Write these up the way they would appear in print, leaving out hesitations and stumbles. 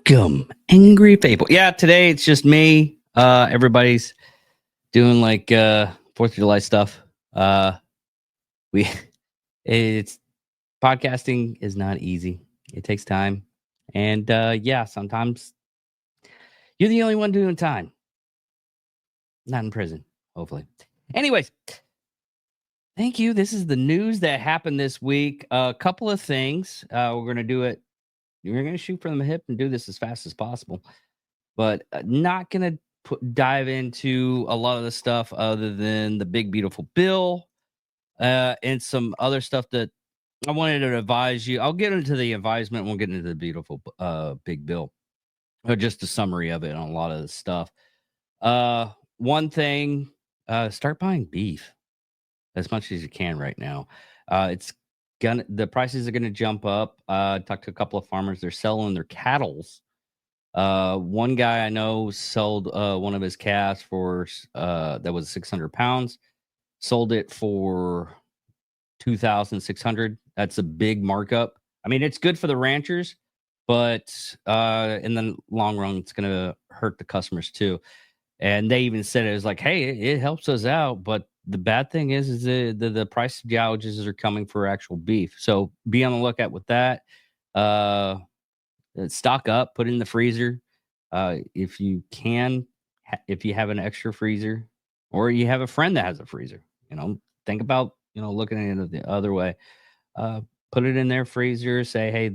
Welcome, Angry Fable. Yeah, today it's just me. Everybody's doing like 4th of July stuff. We it's podcasting is not easy. It takes time. And yeah, sometimes you're the only one doing time. Not in prison, hopefully. Anyways, thank you. This is the news that happened this week. A couple of things. We're gonna do it. We're gonna shoot from the hip and do this as fast as possible. But not going to dive into a lot of the stuff other than the big, beautiful bill and some other stuff that I wanted to advise you. I'll get into the advisement. We'll get into the beautiful big bill, or just a summary of it on a lot of the stuff. One thing, start buying beef as much as you can right now. The prices are gonna jump up. Talked to a couple of farmers. They're selling their cattles. One guy I know sold one of his calves for that was 600 pounds, sold it for 2,600. That's a big markup. I mean, it's good for the ranchers, but in the long run, it's going to hurt the customers too. And they even said it was like, hey, it helps us out, but the bad thing is the price gouges are coming for actual beef. So be on the lookout with that. Stock up, put it in the freezer. If you can, if you have an extra freezer or you have a friend that has a freezer, think about, looking at it the other way. Put it in their freezer, say, hey,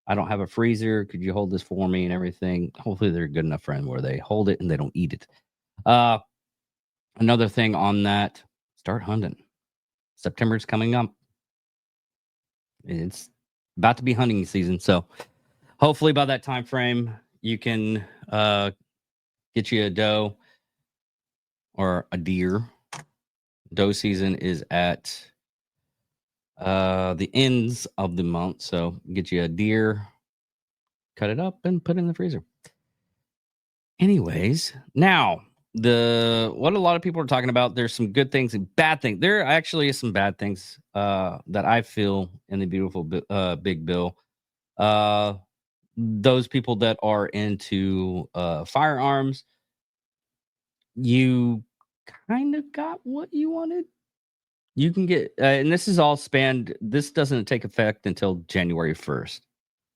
I don't have a freezer. Could you hold this for me and everything? Hopefully they're a good enough friend where they hold it and they don't eat it. Another thing on that, start hunting. September's coming up. It's about to be hunting season. So hopefully by that time frame, you can get you a doe or a deer. Doe season is at the ends of the month. So get you a deer, cut it up, and put it in the freezer. Anyways, now what a lot of people are talking about, there's some good things and bad things. There actually is some bad things that I feel in the beautiful big bill. Those people that are into firearms, you kind of got what you wanted. You can get, and this is all spanned. This doesn't take effect until January 1st.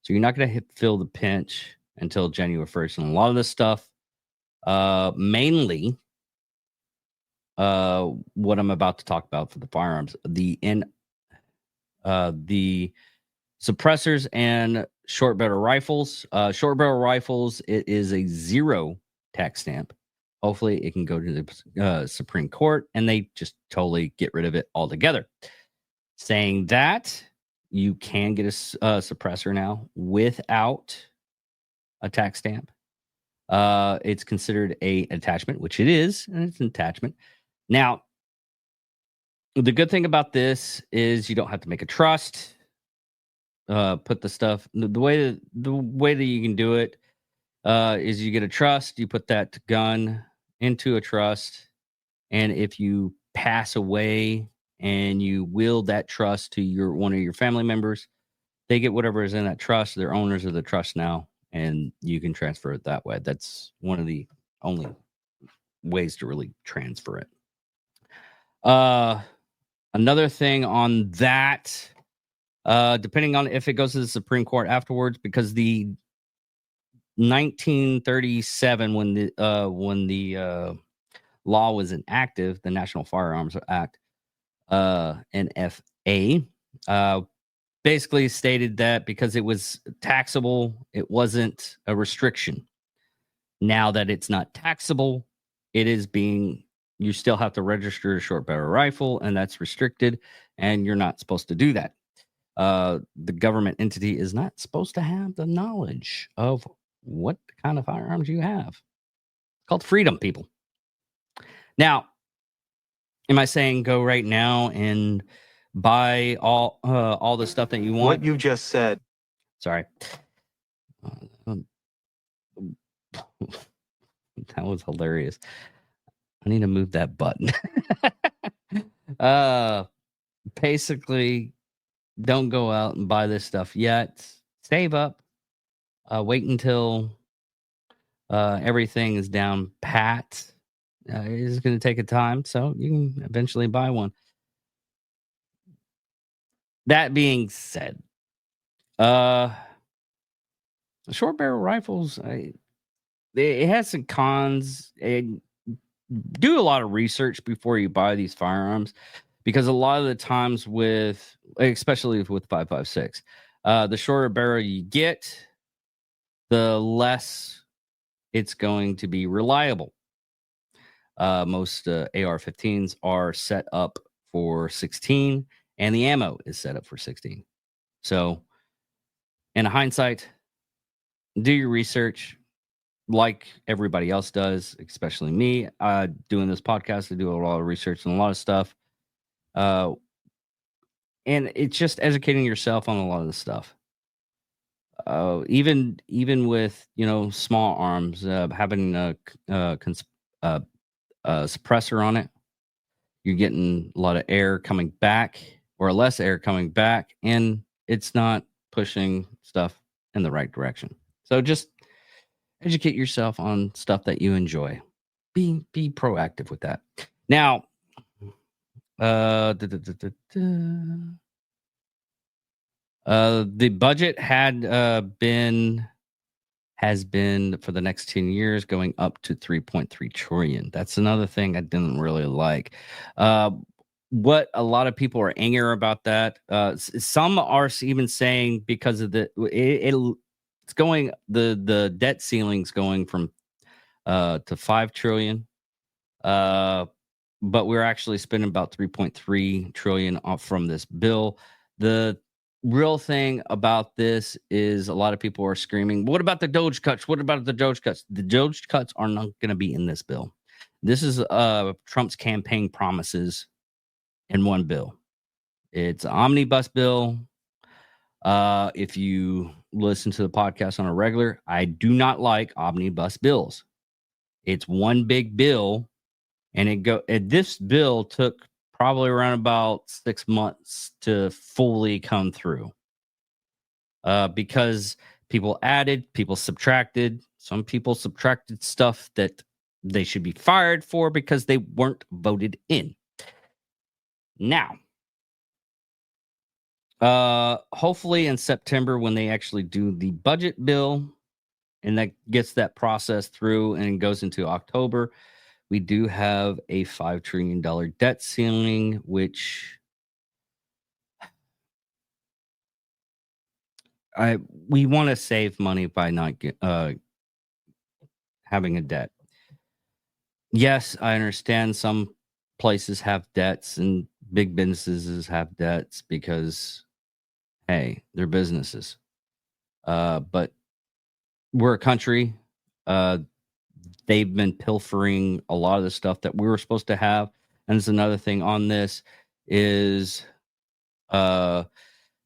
So you're not going to feel the pinch until January 1st. And a lot of this stuff, mainly what I'm about to talk about for the firearms, the suppressors and short barrel rifles. Short barrel rifles, it is a 0 tax stamp. Hopefully it can go to the Supreme Court and they just totally get rid of it altogether. Saying that, you can get a suppressor now without a tax stamp. It's considered an attachment, which it is, and it's an attachment. Now, the good thing about this is you don't have to make a trust. Put the stuff the way that you can do it is you get a trust, you put that gun into a trust, and if you pass away and you will that trust to one of your family members, they get whatever is in that trust. They're owners of the trust now, and you can transfer it that way. That's one of the only ways to really transfer it. Another thing on that, depending on if it goes to the Supreme Court afterwards, because the 1937, when the law was inactive, the National Firearms Act, NFA, basically stated that because it was taxable, it wasn't a restriction. Now that it's not taxable, it is you still have to register a short barrel rifle, and that's restricted, and you're not supposed to do that. The government entity is not supposed to have the knowledge of what kind of firearms you have. It's called freedom, people. Now, am I saying go right now and buy all the stuff that you want? What you just said. Sorry. That was hilarious. I need to move that button. Basically, don't go out and buy this stuff yet. Save up. Wait until everything is down pat. It's going to take a time, so you can eventually buy one. That being said, uh, short barrel rifles, it has some cons. And do a lot of research before you buy these firearms, because a lot of the times with, especially with 5.56, the shorter barrel you get, the less it's going to be reliable. Most AR-15s are set up for 16, and the ammo is set up for 16. So, in hindsight, do your research like everybody else does, especially me. Doing this podcast, I do a lot of research and a lot of stuff. Uh, and it's just educating yourself on a lot of the stuff. Even with small arms, having uh, a suppressor on it, you're getting a lot of air coming back or less air coming back, and it's not pushing stuff in the right direction. So just educate yourself on stuff that you enjoy. Be proactive with that. Now, the budget has been for the next 10 years going up to 3.3 trillion. That's another thing I didn't really like. Uh, what a lot of people are angry about that. Some are even saying because of it's going, the debt ceiling's going from to 5 trillion. But we're actually spending about 3.3 trillion off from this bill. The real thing about this is a lot of people are screaming, what about the Doge cuts? What about the Doge cuts? The Doge cuts are not going to be in this bill. This is Trump's campaign promises in one bill. It's an omnibus bill. If you listen to the podcast on a regular, I do not like omnibus bills. It's one big bill, and this bill took probably around about 6 months to fully come through. Because people added, people subtracted. Some people subtracted stuff that they should be fired for because they weren't voted in. Now, hopefully in September, when they actually do the budget bill and that gets that process through and goes into October, we do have a $5 trillion debt ceiling, which we want to save money by not having a debt. Yes, I understand some places have debts and big businesses have debts because, hey, they're businesses. But we're a country. They've been pilfering a lot of the stuff that we were supposed to have. And there's another thing on this is the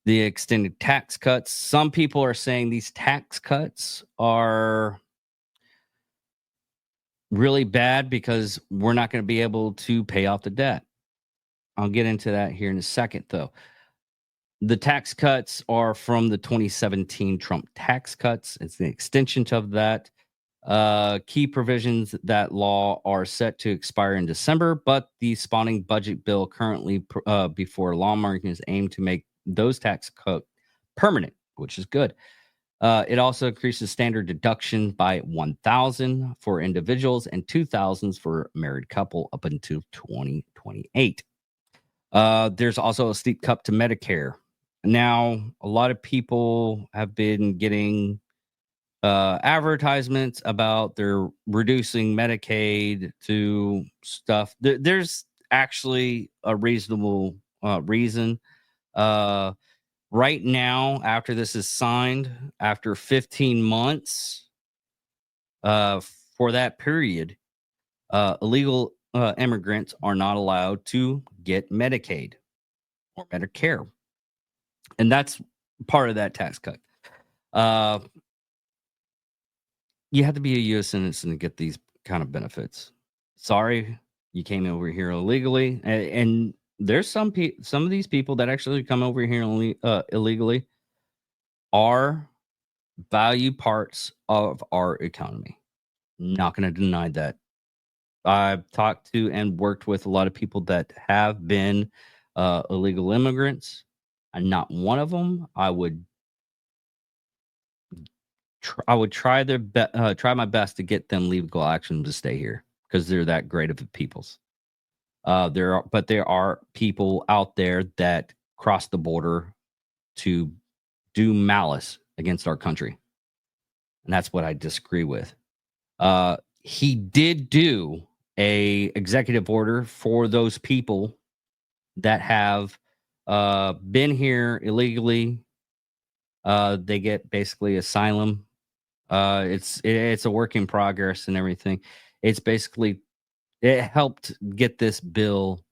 extended tax cuts. Some people are saying these tax cuts are really bad because we're not going to be able to pay off the debt. I'll get into that here in a second, though. The tax cuts are from the 2017 Trump tax cuts. It's the extension of that. Key provisions that law are set to expire in December, but the spawning budget bill currently before lawmakers aim to make those tax cuts permanent, which is good. It also increases standard deduction by $1,000 for individuals and $2,000 for married couple up until 2028. There's also a steep cut to Medicare. Now, a lot of people have been getting advertisements about they're reducing Medicaid to stuff. There's actually a reasonable reason. Right now, after this is signed, after 15 months, for that period, illegal immigrants are not allowed to get Medicaid or Medicare. And that's part of that tax cut. You have to be a U.S. citizen to get these kind of benefits. Sorry, you came over here illegally. And there's some of these people that actually come over here illegally are value parts of our economy. Not going to deny that. I've talked to and worked with a lot of people that have been illegal immigrants, and not one of them I would try my best to get them legal action to stay here because they're that great of a peoples. There are people out there that cross the border to do malice against our country, and that's what I disagree with. He did do a executive order for those people that have been here illegally. They get basically asylum. It's a work in progress and everything. It's basically it helped get this bill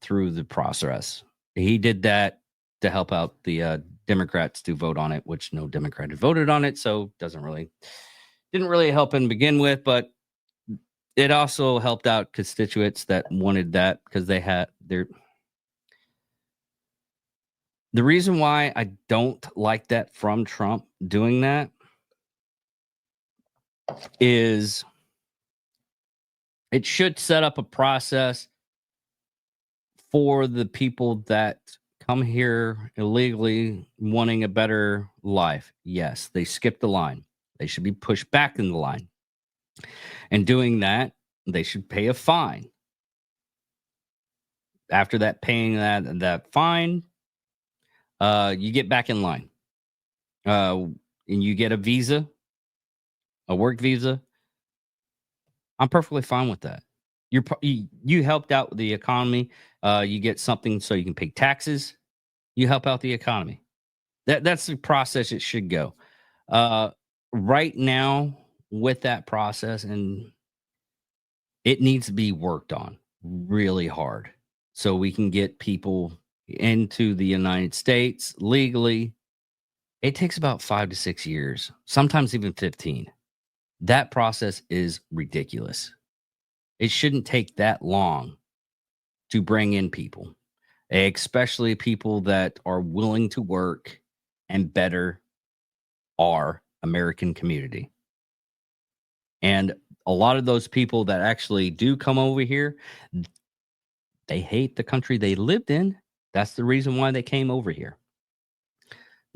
through the process. He did that to help out the Democrats to vote on it, which no Democrat had voted on it, so didn't really help in begin with. But it also helped out constituents that wanted that because they had their. The reason why I don't like that from Trump doing that is it should set up a process for the people that come here illegally wanting a better life. Yes, they skipped the line. They should be pushed back in the line. And doing that, they should pay a fine. After that, paying that fine, you get back in line. And you get a visa, a work visa. I'm perfectly fine with that. You helped out the economy. You get something so you can pay taxes. You help out the economy. That's the process it should go. Right now, with that process, and it needs to be worked on really hard so we can get people into the United States legally. It takes about 5 to 6 years, sometimes even 15. That process is ridiculous. It shouldn't take that long to bring in people, especially people that are willing to work and better our American community. And a lot of those people that actually do come over here, they hate the country they lived in. That's the reason why they came over here.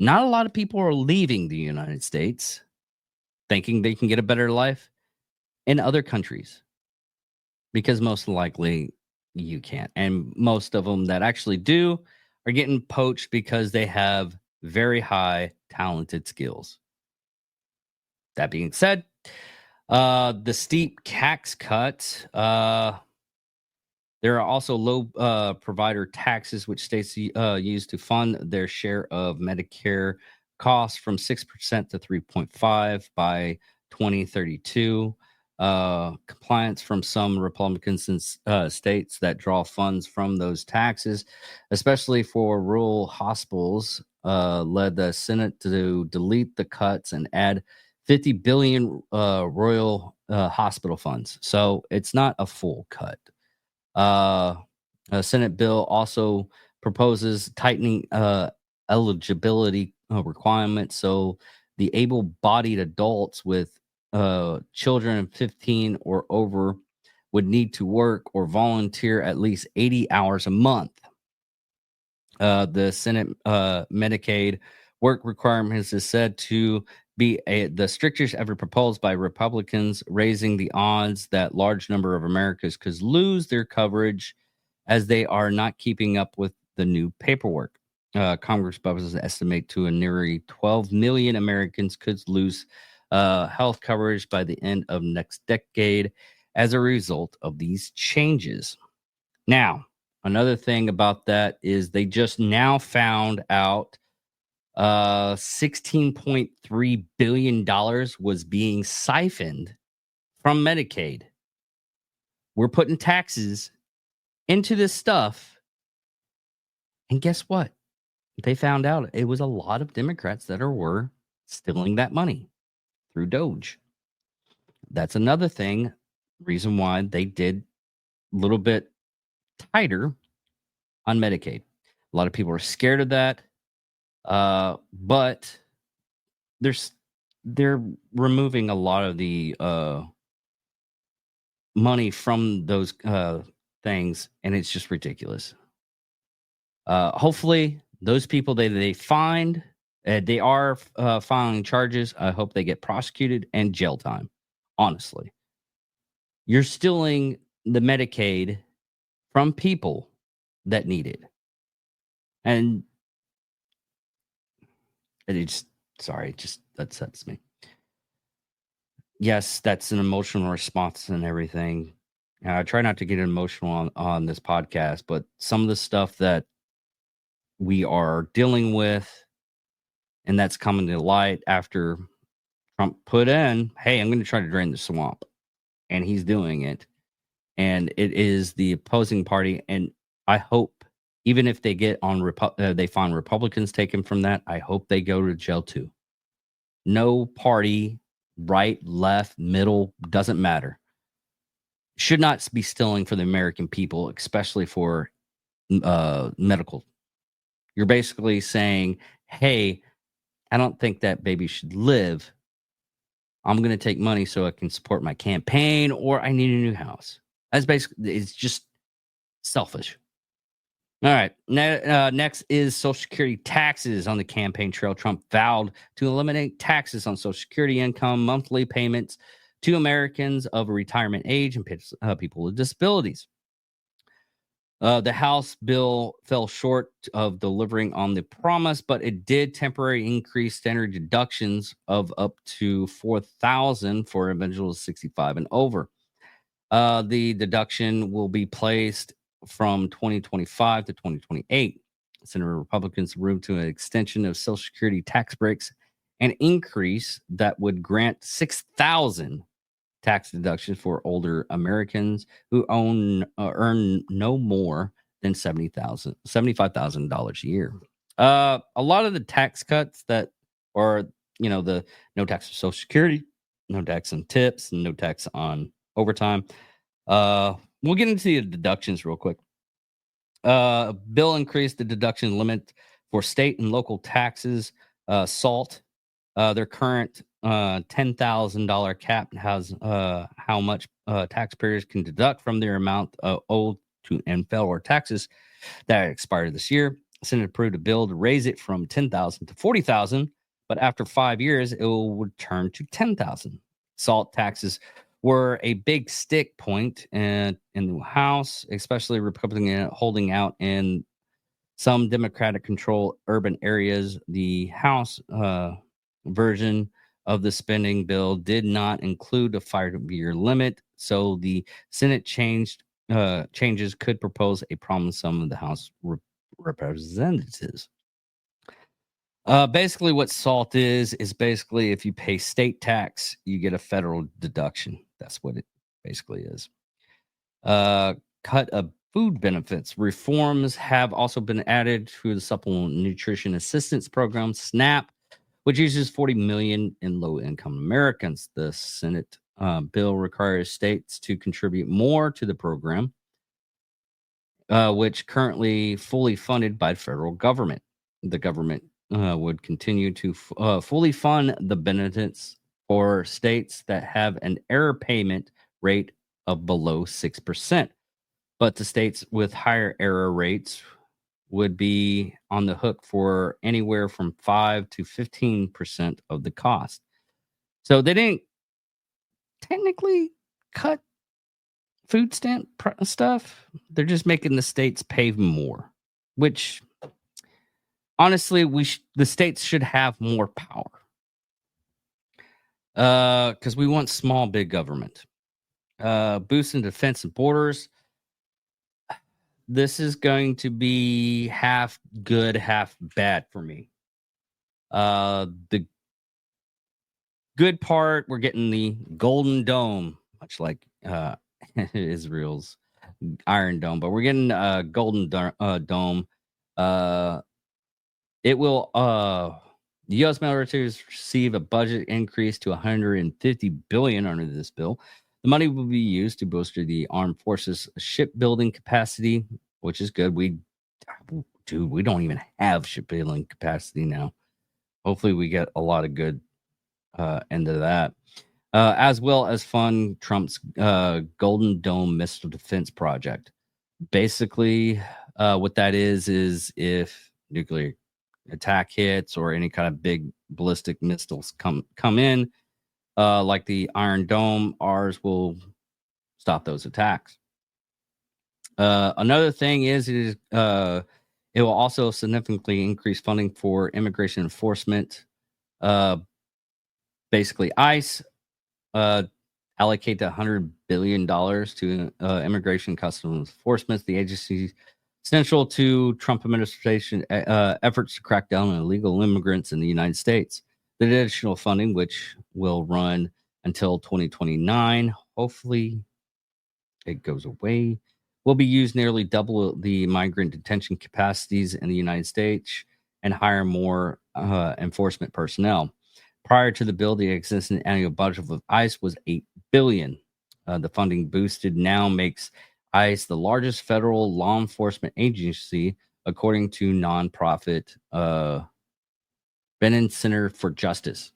Not a lot of people are leaving the United States thinking they can get a better life in other countries because most likely you can't. And most of them that actually do are getting poached because they have very high talented skills. That being said, the steep tax cut, there are also low provider taxes, which states use to fund their share of Medicare costs from 6% to 3.5 by 2032. Compliance from some Republicans in states that draw funds from those taxes, especially for rural hospitals, led the Senate to delete the cuts and add 50 billion royal hospital funds. So it's not a full cut. A Senate bill also proposes tightening eligibility requirements so the able-bodied adults with children of 15 or over would need to work or volunteer at least 80 hours a month. The Senate Medicaid work requirements is said to be the strictest ever proposed by Republicans, raising the odds that large number of Americans could lose their coverage as they are not keeping up with the new paperwork. Congress Republicans estimate to a nearly 12 million Americans could lose health coverage by the end of next decade as a result of these changes. Now, another thing about that is they just now found out $16.3 billion was being siphoned from Medicaid. We're putting taxes into this stuff. And guess what? They found out it was a lot of Democrats that were stealing that money through Doge. That's another thing, reason why they did a little bit tighter on Medicaid. A lot of people are scared of that. But there's they're removing a lot of the money from those things, and it's just ridiculous. Hopefully, those people they find, they are filing charges. I hope they get prosecuted and jail time. Honestly, you're stealing the Medicaid from people that need it, and it's sorry, it just upsets me. Yes, that's an emotional response and everything. I try not to get emotional on this podcast, but some of the stuff that we are dealing with, and that's coming to light after Trump put in, "Hey, I'm going to try to drain the swamp," and he's doing it, and it is the opposing party. And I hope, even if they get on, they find Republicans taken from that, I hope they go to jail too. No party, right, left, middle, doesn't matter, should not be stealing for the American people, especially for medical. You're basically saying, "Hey, I don't think that baby should live. I'm going to take money so I can support my campaign, or I need a new house." That's basically, it's just selfish. All right. Next is Social Security taxes. On the campaign trail, Trump vowed to eliminate taxes on Social Security income, monthly payments to Americans of a retirement age, and people with disabilities. The House bill fell short of delivering on the promise, but it did temporarily increase standard deductions of up to $4,000 for individuals 65 and over. The deduction will be placed from 2025 to 2028. Senator Republicans moved to an extension of Social Security tax breaks, an increase that would grant 6,000 tax deductions for older Americans who earn no more than $75,000 a year. A lot of the tax cuts that are, the no tax on Social Security, no tax on tips, and no tax on overtime. We'll get into the deductions real quick. Bill increased the deduction limit for state and local taxes. SALT, their current $10,000 cap has how much taxpayers can deduct from their amount owed to and federal taxes that expired this year. Senate approved a bill to raise it from $10,000 to $40,000, but after 5 years, it will return to $10,000. SALT taxes were a big stick point in the House, especially Republican holding out in some Democratic-controlled urban areas. The House version of the spending bill did not include a 5-year limit, so the Senate changes could propose a problem some of the House representatives. Basically, what SALT is basically if you pay state tax, you get a federal deduction. That's what it basically is. Cut of food benefits. Reforms have also been added to the Supplemental Nutrition Assistance Program, SNAP, which uses 40 million in low-income Americans. The Senate bill requires states to contribute more to the program, which currently fully funded by the federal government. The government would continue to fully fund the benefits for states that have an error payment rate of below 6%. But the states with higher error rates would be on the hook for anywhere from 5 to 15% of the cost. So they didn't technically cut food stamp stuff. They're just making the states pay more, which honestly, the states should have more power. Because we want small, big government. Boosting defense and borders. This is going to be half good, half bad for me. The good part, we're getting the Golden Dome, much like Israel's Iron Dome, but we're getting a Golden Dome. It will the U.S. military receive a budget increase to $150 billion under this bill. The money will be used to bolster the armed forces shipbuilding capacity, which is good. We don't even have shipbuilding capacity now. Hopefully we get a lot of good end of that. As well as fund Trump's Golden Dome Missile Defense Project. Basically, what that is if nuclear attack hits or any kind of big ballistic missiles come in, like the Iron Dome, ours will stop those attacks. Another thing is it will also significantly increase funding for immigration enforcement. Basically, ICE allocate $100 billion to immigration customs enforcement. The agency central to Trump administration efforts to crack down on illegal immigrants in the United States. The additional funding, which will run until 2029, hopefully it goes away, will be used nearly double the migrant detention capacities in the United States and hire more enforcement personnel. Prior to the bill, the existing annual budget of ICE was $8 billion. The funding boosted now makes ICE the largest federal law enforcement agency, according to nonprofit Brennan Center for Justice.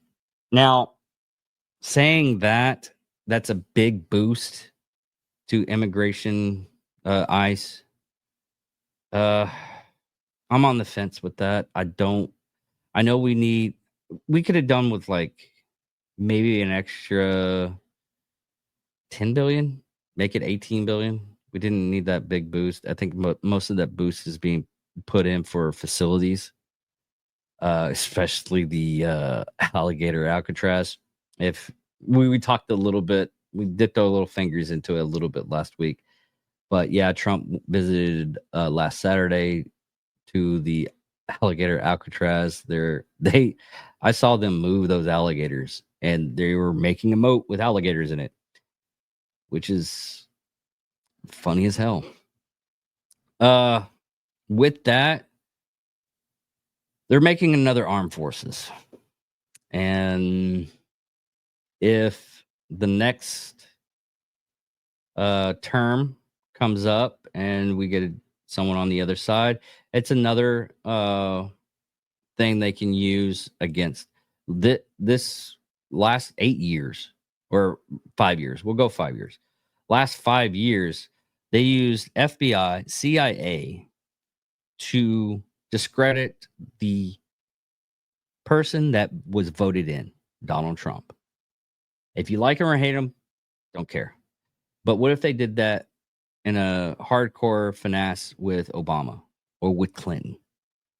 Now, saying that, that's a big boost to immigration, ICE. I'm on the fence with that. I know we could have done with like maybe an extra 10 billion, make it 18 billion. We didn't need that big boost. I think most of that boost is being put in for facilities, especially the alligator Alcatraz. If we talked a little bit, we dipped our little fingers into it a little bit last week. But yeah, Trump visited last Saturday to the alligator Alcatraz. I saw them move those alligators, and they were making a moat with alligators in it, which is funny as hell. With that, they're making another armed forces. And if the next term comes up and we get someone on the other side, it's another thing they can use against this last 8 years or 5 years. We'll go 5 years. Last 5 years, they used FBI, CIA to discredit the person that was voted in, Donald Trump. If you like him or hate him, don't care. But what if they did that in a hardcore finesse with Obama or with Clinton?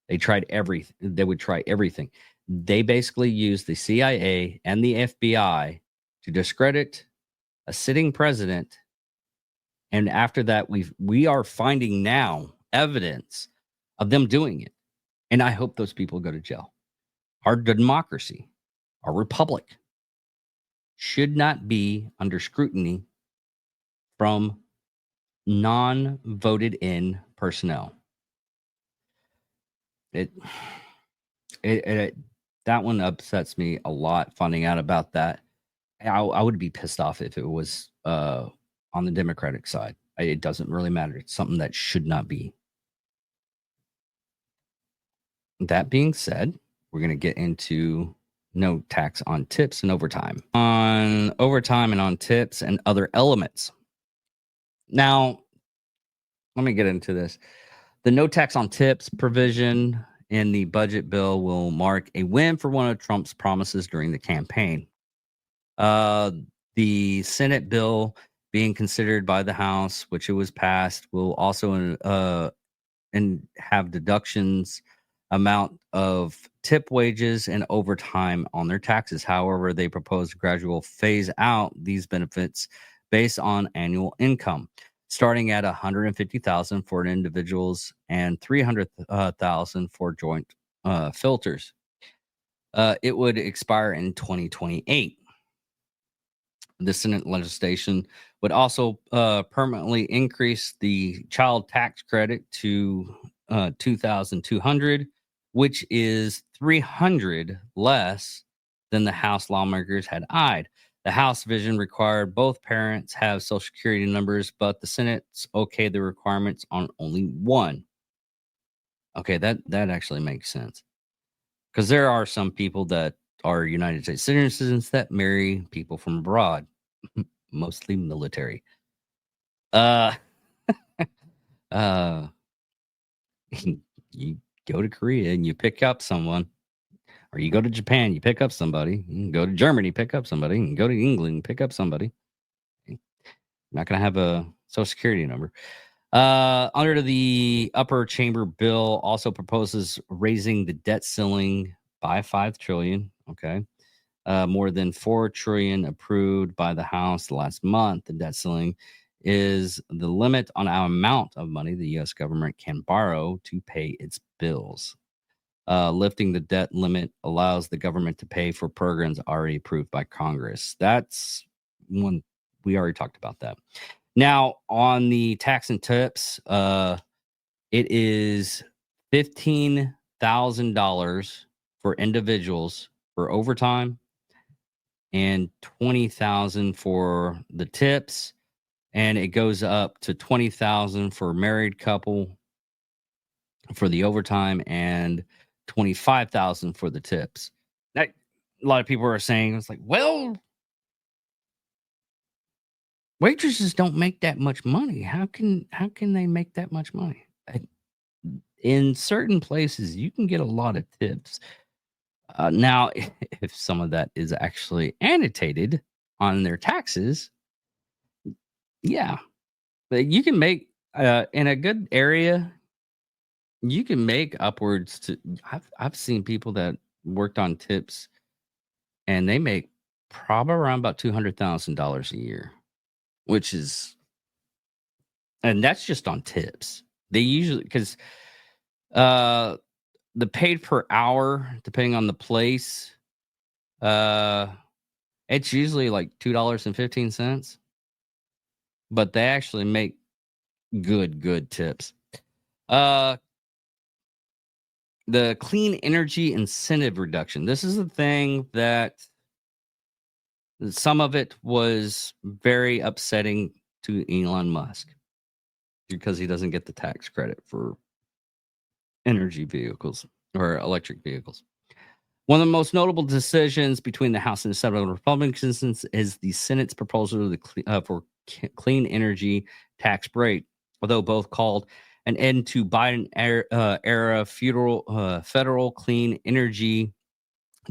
They tried everything. They would try everything. They basically used the CIA and the FBI to discredit a sitting president. And after that, we are finding now evidence of them doing it. And I hope those people go to jail. Our democracy, our republic, should not be under scrutiny from non-voted in personnel. That one upsets me a lot, finding out about that. I would be pissed off if it was on the Democratic side. It doesn't really matter. It's something that should not be. That being said, we're going to get into no tax on tips and overtime. On overtime and on tips and other elements. Now, let me get into this. The no tax on tips provision in the budget bill will mark a win for one of Trump's promises during the campaign. The Senate bill being considered by the House, which it was passed, will also and have deductions amount of tip wages and overtime on their taxes. However, they propose to gradual phase out these benefits based on annual income, starting at $150,000 for individuals and $300,000 for joint filters. It would expire in 2028. The Senate legislation would also permanently increase the child tax credit to $2,200, which is $300 less than the House lawmakers had eyed. The House vision required both parents have Social Security numbers, but the Senate's okayed the requirements on only one. Okay, that actually makes sense, because there are some people that are United States citizens that marry people from abroad, mostly military. Uh, uh, you go to Korea and you pick up someone, or you go to Japan, you pick up somebody. You can go to Germany, pick up somebody. You can go to England, pick up somebody. You're not going to have a social security number. Under the upper chamber bill also proposes raising the debt ceiling by 5 trillion. Okay. More than 4 trillion approved by the House last month. The debt ceiling is the limit on our amount of money the U.S. government can borrow to pay its bills. Lifting the debt limit allows the government to pay for programs already approved by Congress. That's one we already talked about that. Now, on the tax and tips, it is $15,000 for individuals for overtime and 20,000 for the tips, and it goes up to 20,000 for married couple for the overtime and 25,000 for the tips. That, a lot of people are saying it's like, well, waitresses don't make that much money. How can they make that much money? In certain places, you can get a lot of tips. Now, if some of that is actually annotated on their taxes, yeah, but you can make in a good area. You can make upwards to. I've seen people that worked on tips, and they make probably around about $200,000 a year, which is, and that's just on tips. They usually because uh the paid per hour, depending on the place, uh, it's usually like $2.15, but they actually make good tips. Uh, the clean energy incentive reduction. This is the thing that some of it was very upsetting to Elon Musk because he doesn't get the tax credit for energy vehicles or electric vehicles. One of the most notable decisions between the House and the Senate Republicans is the Senate's proposal for clean energy tax break. Although both called an end to Biden era federal clean energy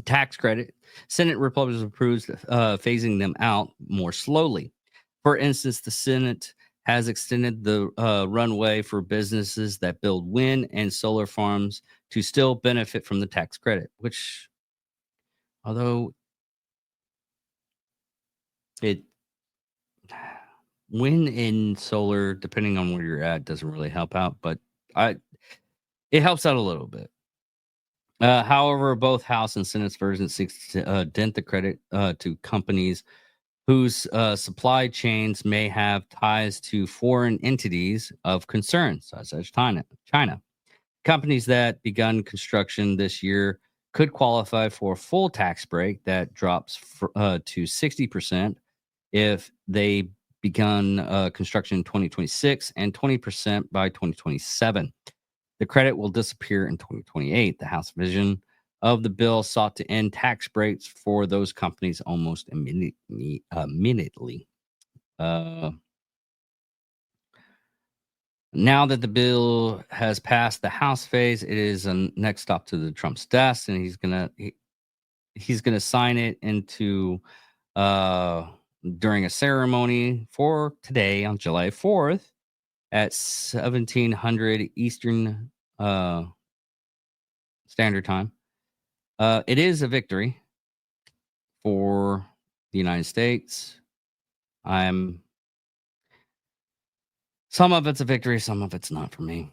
tax credit, Senate Republicans approved phasing them out more slowly. For instance, the Senate has extended the runway for businesses that build wind and solar farms to still benefit from the tax credit, which, although it wind and solar, depending on where you're at, doesn't really help out, but I it helps out a little bit. However, both House and Senate's version seeks to dent the credit to companies whose supply chains may have ties to foreign entities of concern, such as China. Companies that begun construction this year could qualify for a full tax break that drops to 60% if they begun construction in 2026 and 20% by 2027. The credit will disappear in 2028. The House vision of the bill sought to end tax breaks for those companies almost immediately. Uh, Now that the bill has passed the House phase, it is a next stop to the Trump's desk, and he's gonna sign it into during a ceremony for today on July 4th at 1700 Eastern Standard Time. It is a victory for the United States. Some of it's a victory, some of it's not for me.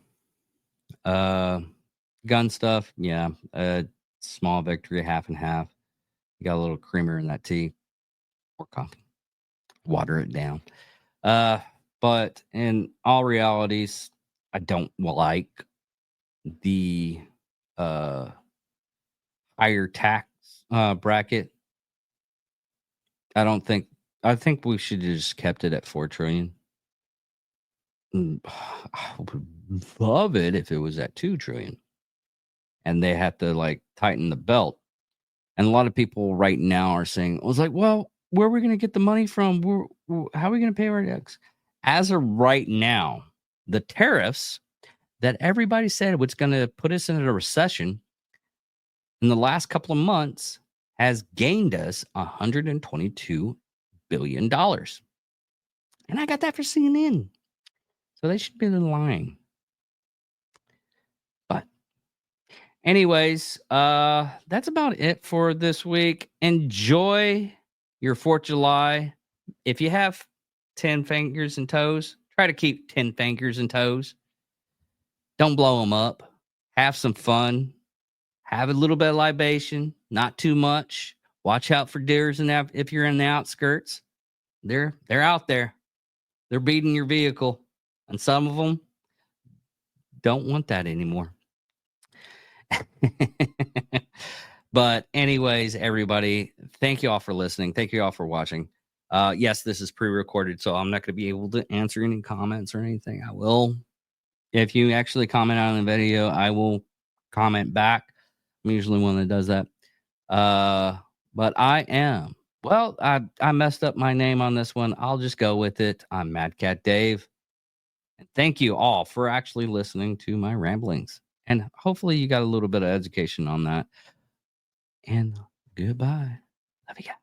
Gun stuff, yeah, small victory, half and half. You got a little creamer in that tea or coffee. Water it down. But in all realities, I don't like the higher tax bracket. I think we should have just kept it at 4 trillion. I would love it if it was at 2 trillion. And they have to like tighten the belt And a lot of people right now are saying, I was like, well, where are we going to get the money from? How are we going to pay our debts? As of right now, the tariffs that everybody said was going to put us into a recession in the last couple of months has gained us $122 billion. And I got that for CNN. So they should be lying. But anyways, that's about it for this week. Enjoy your 4th of July. If you have 10 fingers and toes, try to keep 10 fingers and toes. Don't blow them up. Have some fun. Have a little bit of libation, not too much. Watch out for deers and if you're in the outskirts. They're out there. They're beating your vehicle. And some of them don't want that anymore. But anyways, everybody, thank you all for listening. Thank you all for watching. Yes, this is pre-recorded, so I'm not going to be able to answer any comments or anything. I will. If you actually comment on the video, I will comment back. I'm usually one that does that. But I am. Well, I messed up my name on this one. I'll just go with it. I'm Mad Cat Dave. And thank you all for actually listening to my ramblings. And hopefully you got a little bit of education on that. And goodbye. Love you guys.